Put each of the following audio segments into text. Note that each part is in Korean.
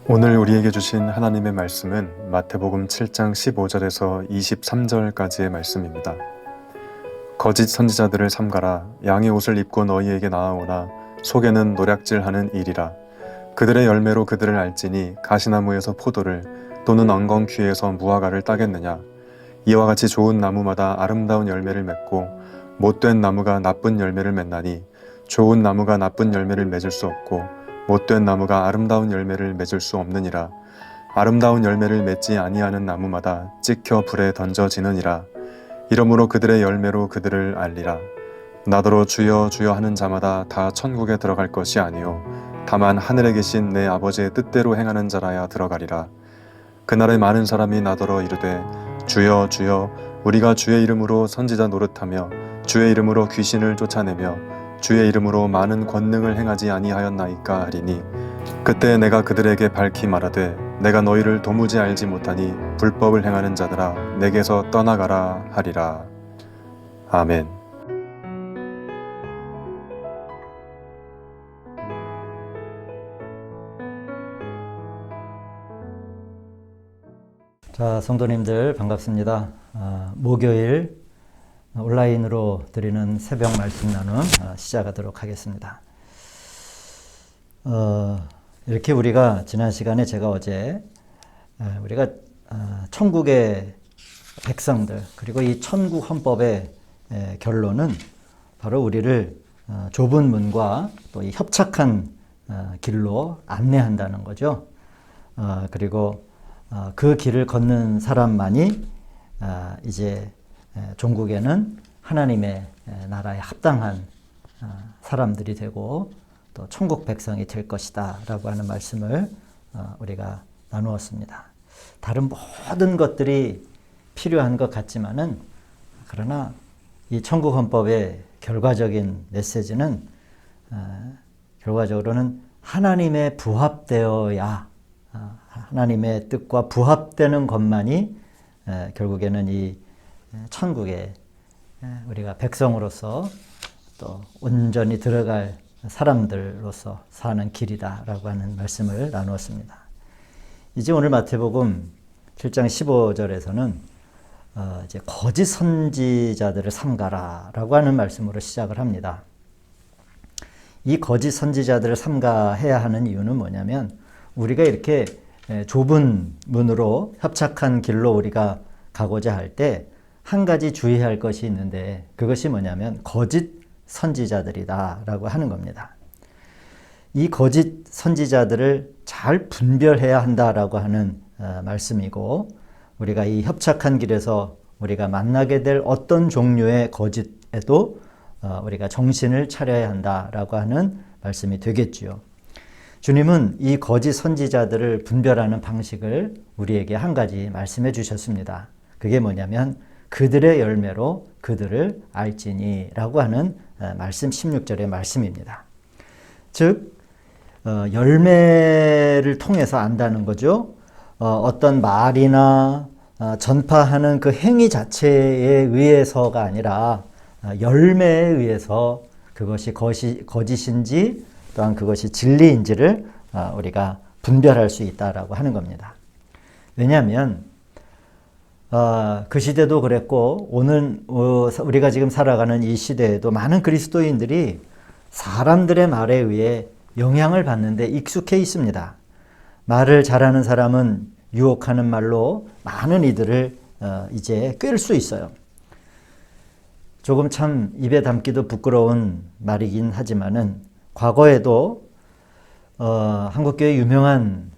오늘 우리에게 주신 하나님의 말씀은 마태복음 7장 15절에서 23절까지의 말씀입니다. 거짓 선지자들을 삼가라. 양의 옷을 입고 너희에게 나아오나 속에는 노략질하는 일이라. 그들의 열매로 그들을 알지니 가시나무에서 포도를 또는 엉겅퀴에서 무화과를 따겠느냐. 이와 같이 좋은 나무마다 아름다운 열매를 맺고 못된 나무가 나쁜 열매를 맺나니 좋은 나무가 나쁜 열매를 맺을 수 없고 못된 나무가 아름다운 열매를 맺을 수 없느니라. 아름다운 열매를 맺지 아니하는 나무마다 찍혀 불에 던져지느니라. 이러므로 그들의 열매로 그들을 알리라. 나더러 주여 주여 하는 자마다 다 천국에 들어갈 것이 아니요 다만 하늘에 계신 내 아버지의 뜻대로 행하는 자라야 들어가리라. 그날에 많은 사람이 나더러 이르되 주여 주여 우리가 주의 이름으로 선지자 노릇하며 주의 이름으로 귀신을 쫓아내며 주의 이름으로 많은 권능을 행하지 아니하였나이까 하리니 그때 내가 그들에게 밝히 말하되 내가 너희를 도무지 알지 못하니 불법을 행하는 자들아 내게서 떠나가라 하리라. 아멘. 자, 성도님들 반갑습니다. 목요일 온라인으로 드리는 새벽 말씀 나눔 시작하도록 하겠습니다. 이렇게 우리가 지난 시간에 제가 어제 우리가 천국의 백성들 그리고 이 천국 헌법의 결론은 바로 우리를 좁은 문과 또 이 협착한 길로 안내한다는 거죠. 그리고 그 길을 걷는 사람만이 이제 종국에는 하나님의 나라에 합당한 사람들이 되고 또 천국 백성이 될 것이다 라고 하는 말씀을 우리가 나누었습니다. 다른 모든 것들이 필요한 것 같지만은 그러나 이 천국 헌법의 결과적인 메시지는 결과적으로는 하나님에 부합되어야 하나님의 뜻과 부합되는 것만이 결국에는 이 천국에 우리가 백성으로서 또 온전히 들어갈 사람들로서 사는 길이다라고 하는 말씀을 나누었습니다. 이제 오늘 마태복음 7장 15절에서는 이제 거짓 선지자들을 삼가라라고 하는 말씀으로 시작을 합니다. 이 거짓 선지자들을 삼가해야 하는 이유는 뭐냐면 우리가 이렇게 좁은 문으로 협착한 길로 우리가 가고자 할 때 한 가지 주의할 것이 있는데 그것이 뭐냐면 거짓 선지자들이다 라고 하는 겁니다. 이 거짓 선지자들을 잘 분별해야 한다라고 하는 말씀이고 우리가 이 협착한 길에서 우리가 만나게 될 어떤 종류의 거짓에도 우리가 정신을 차려야 한다라고 하는 말씀이 되겠지요. 주님은 이 거짓 선지자들을 분별하는 방식을 우리에게 한 가지 말씀해 주셨습니다. 그게 뭐냐면 그들의 열매로 그들을 알지니 라고 하는 말씀 16절의 말씀입니다. 즉 열매를 통해서 안다는 거죠. 어떤 말이나 전파하는 그 행위 자체에 의해서가 아니라 열매에 의해서 그것이 거짓인지 또한 그것이 진리인지를 우리가 분별할 수 있다라고 하는 겁니다. 왜냐하면 그 시대도 그랬고 오늘 우리가 지금 살아가는 이 시대에도 많은 그리스도인들이 사람들의 말에 의해 영향을 받는데 익숙해 있습니다. 말을 잘하는 사람은 유혹하는 말로 많은 이들을 이제 꿰을 수 있어요. 조금 참 입에 담기도 부끄러운 말이긴 하지만은 과거에도 한국교회 유명한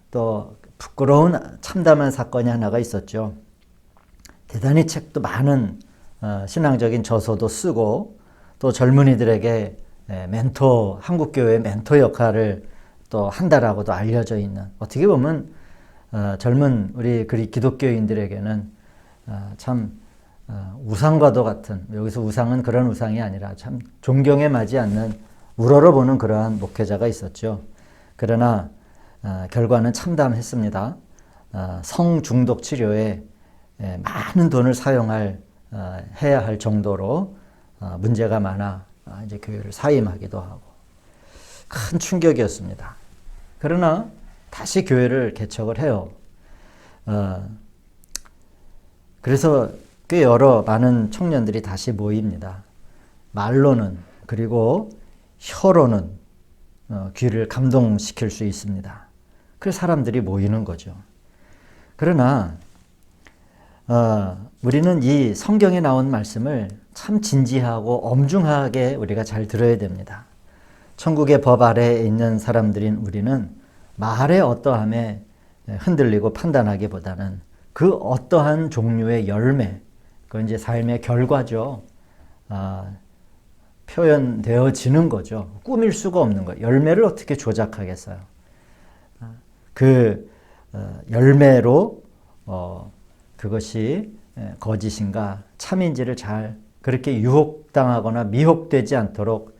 또 부끄러운 참담한 사건이 하나가 있었죠. 대단히 책도 많은 신앙적인 저서도 쓰고 또 젊은이들에게 멘토, 한국교회 멘토 역할을 또 한다라고도 알려져 있는 어떻게 보면 젊은 우리 기독교인들에게는 참 우상과도 같은 여기서 우상은 그런 우상이 아니라 참 존경에 맞지 않는 우러러보는 그러한 목회자가 있었죠. 그러나 결과는 참담했습니다. 성중독 치료에 많은 돈을 해야 할 정도로 문제가 많아 이제 교회를 사임하기도 하고 큰 충격이었습니다. 그러나 다시 교회를 개척을 해요. 그래서 꽤 많은 청년들이 다시 모입니다. 말로는, 그리고 혀로는 귀를 감동시킬 수 있습니다. 그래서 사람들이 모이는 거죠. 그러나 우리는 이 성경에 나온 말씀을 참 진지하고 엄중하게 우리가 잘 들어야 됩니다. 천국의 법 아래에 있는 사람들인 우리는 말의 어떠함에 흔들리고 판단하기보다는 그 어떠한 종류의 열매, 그건 이제 삶의 결과죠. 표현되어지는 거죠. 꾸밀 수가 없는 거예요. 열매를 어떻게 조작하겠어요? 그 열매로 그것이 거짓인가 참인지를 잘 그렇게 유혹당하거나 미혹되지 않도록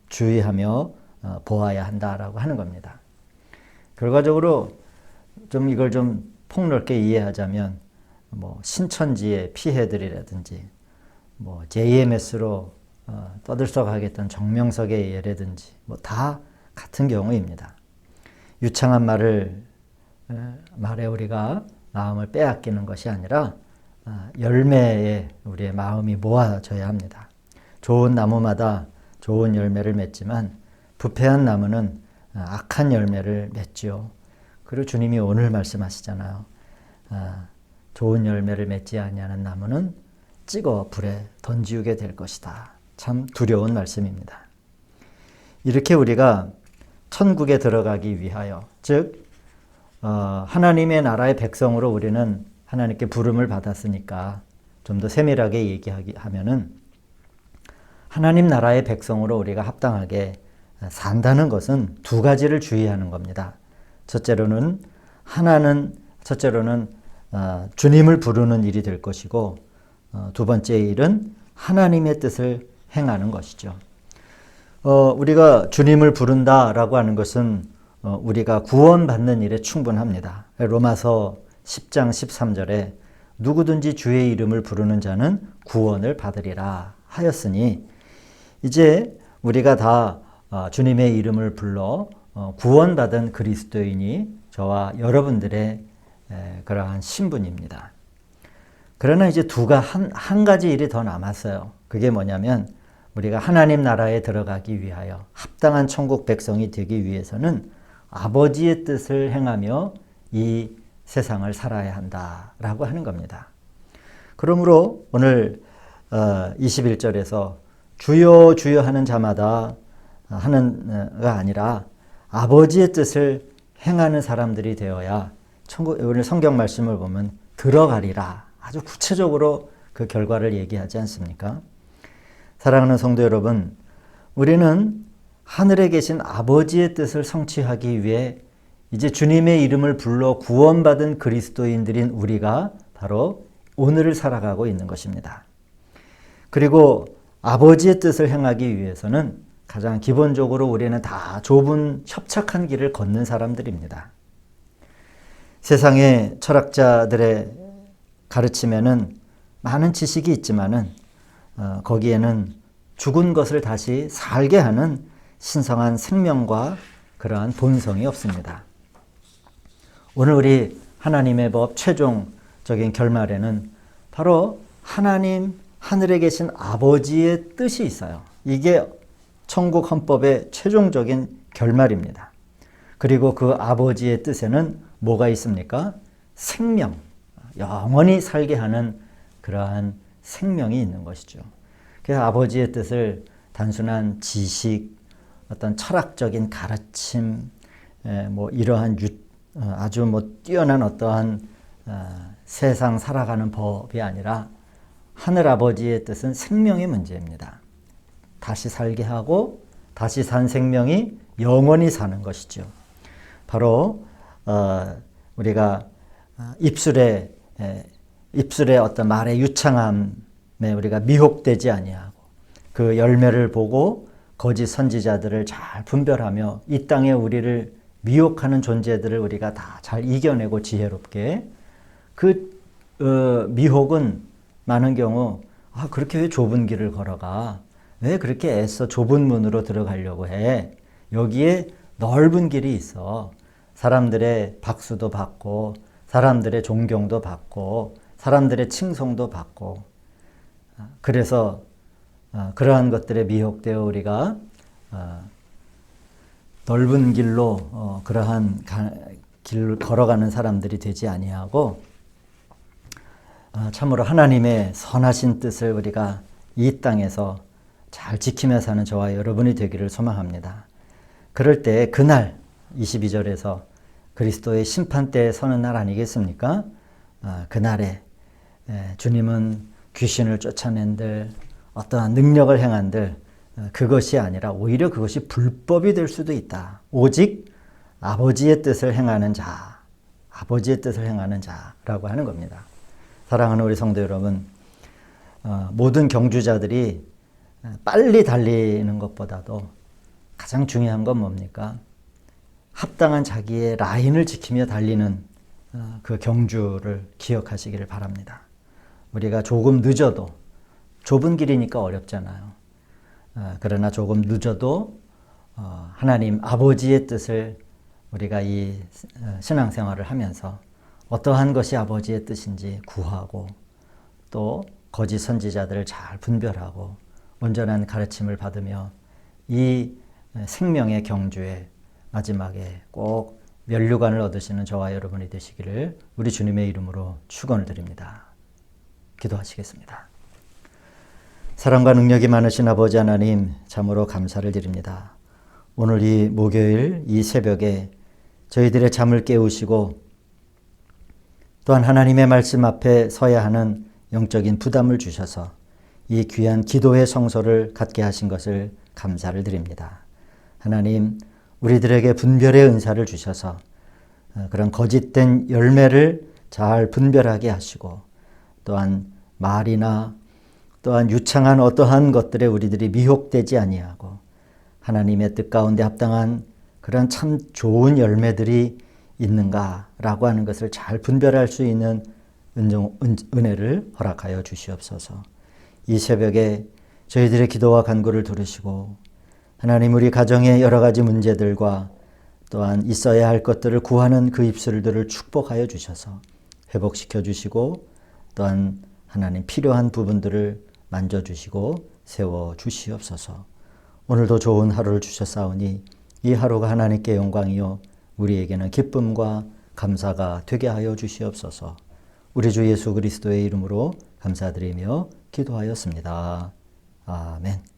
주의하며 보아야 한다라고 하는 겁니다. 결과적으로 좀 이걸 좀 폭넓게 이해하자면 뭐 신천지의 피해들이라든지 뭐 JMS로 떠들썩하겠던 정명석의 예라든지 뭐 다 같은 경우입니다. 유창한 말에 우리가 마음을 빼앗기는 것이 아니라 열매에 우리의 마음이 모아져야 합니다. 좋은 나무마다 좋은 열매를 맺지만 부패한 나무는 악한 열매를 맺지요. 그리고 주님이 오늘 말씀하시잖아요. 좋은 열매를 맺지 아니하는 나무는 찍어 불에 던지우게 될 것이다. 참 두려운 말씀입니다. 이렇게 우리가 천국에 들어가기 위하여, 즉 하나님의 나라의 백성으로 우리는 하나님께 부름을 받았으니까 좀 더 세밀하게 얘기하면은 하나님 나라의 백성으로 우리가 합당하게 산다는 것은 두 가지를 주의하는 겁니다. 첫째로는 주님을 부르는 일이 될 것이고, 두 번째 일은 하나님의 뜻을 행하는 것이죠. 우리가 주님을 부른다라고 하는 것은 우리가 구원받는 일에 충분합니다. 로마서 10장 13절에 누구든지 주의 이름을 부르는 자는 구원을 받으리라 하였으니, 이제 우리가 다 주님의 이름을 불러 구원받은 그리스도인이 저와 여러분들의 그러한 신분입니다. 그러나 이제 한 가지 일이 더 남았어요. 그게 뭐냐면 우리가 하나님 나라에 들어가기 위하여 합당한 천국 백성이 되기 위해서는 아버지의 뜻을 행하며 이 세상을 살아야 한다라고 하는 겁니다. 그러므로 오늘 21절에서 주여 주여 하는 자마다 하는가 아니라 아버지의 뜻을 행하는 사람들이 되어야 오늘 성경 말씀을 보면 들어가리라. 아주 구체적으로 그 결과를 얘기하지 않습니까? 사랑하는 성도 여러분, 우리는 하늘에 계신 아버지의 뜻을 성취하기 위해 이제 주님의 이름을 불러 구원받은 그리스도인들인 우리가 바로 오늘을 살아가고 있는 것입니다. 그리고 아버지의 뜻을 행하기 위해서는 가장 기본적으로 우리는 다 좁은 협착한 길을 걷는 사람들입니다. 세상의 철학자들의 가르침에는 많은 지식이 있지만은 거기에는 죽은 것을 다시 살게 하는 신성한 생명과 그러한 본성이 없습니다. 오늘 우리 하나님의 법 최종적인 결말에는 바로 하나님 하늘에 계신 아버지의 뜻이 있어요. 이게 천국 헌법의 최종적인 결말입니다. 그리고 그 아버지의 뜻에는 뭐가 있습니까? 생명, 영원히 살게 하는 그러한 생명이 있는 것이죠. 그래서 아버지의 뜻을 단순한 지식, 어떤 철학적인 가르침, 뭐 이러한 아주 뛰어난 어떠한 세상 살아가는 법이 아니라 하늘 아버지의 뜻은 생명의 문제입니다. 다시 살게 하고 다시 산 생명이 영원히 사는 것이죠. 바로 우리가 입술의 어떤 말의 유창함에 우리가 미혹되지 아니하고 그 열매를 보고 거짓 선지자들을 잘 분별하며 이 땅에 우리를 미혹하는 존재들을 우리가 다 잘 이겨내고 지혜롭게, 그 미혹은 많은 경우 그렇게 왜 좁은 길을 걸어가? 왜 그렇게 애써 좁은 문으로 들어가려고 해? 여기에 넓은 길이 있어. 사람들의 박수도 받고 사람들의 존경도 받고 사람들의 칭송도 받고 그래서 그러한 것들에 미혹되어 우리가 넓은 길로 그러한 길을 걸어가는 사람들이 되지 아니하고 참으로 하나님의 선하신 뜻을 우리가 이 땅에서 잘 지키며 사는 저와 여러분이 되기를 소망합니다. 그럴 때 그날 22절에서 그리스도의 심판대에 서는 날 아니겠습니까? 그날에 주님은 귀신을 쫓아낸들 어떠한 능력을 행한들 그것이 아니라 오히려 그것이 불법이 될 수도 있다. 오직 아버지의 뜻을 행하는 자, 아버지의 뜻을 행하는 자라고 하는 겁니다. 사랑하는 우리 성도 여러분, 모든 경주자들이 빨리 달리는 것보다도 가장 중요한 건 뭡니까? 합당한 자기의 라인을 지키며 달리는 그 경주를 기억하시기를 바랍니다. 우리가 조금 늦어도 좁은 길이니까 어렵잖아요. 그러나 조금 늦어도 하나님 아버지의 뜻을 우리가 이 신앙생활을 하면서 어떠한 것이 아버지의 뜻인지 구하고 또 거짓 선지자들을 잘 분별하고 온전한 가르침을 받으며 이 생명의 경주에 마지막에 꼭 면류관을 얻으시는 저와 여러분이 되시기를 우리 주님의 이름으로 축원을 드립니다. 기도하시겠습니다. 사랑과 능력이 많으신 아버지 하나님, 참으로 감사를 드립니다. 오늘 이 목요일 이 새벽에 저희들의 잠을 깨우시고 또한 하나님의 말씀 앞에 서야 하는 영적인 부담을 주셔서 이 귀한 기도의 성소를 갖게 하신 것을 감사를 드립니다. 하나님, 우리들에게 분별의 은사를 주셔서 그런 거짓된 열매를 잘 분별하게 하시고 또한 말이나 또한 유창한 어떠한 것들에 우리들이 미혹되지 아니하고 하나님의 뜻 가운데 합당한 그런 참 좋은 열매들이 있는가라고 하는 것을 잘 분별할 수 있는 은혜를 허락하여 주시옵소서. 이 새벽에 저희들의 기도와 간구를 들으시고 하나님 우리 가정의 여러 가지 문제들과 또한 있어야 할 것들을 구하는 그 입술들을 축복하여 주셔서 회복시켜 주시고 또한 하나님 필요한 부분들을 만져주시고 세워주시옵소서. 오늘도 좋은 하루를 주셨사오니 이 하루가 하나님께 영광이요 우리에게는 기쁨과 감사가 되게 하여 주시옵소서. 우리 주 예수 그리스도의 이름으로 감사드리며 기도하였습니다. 아멘.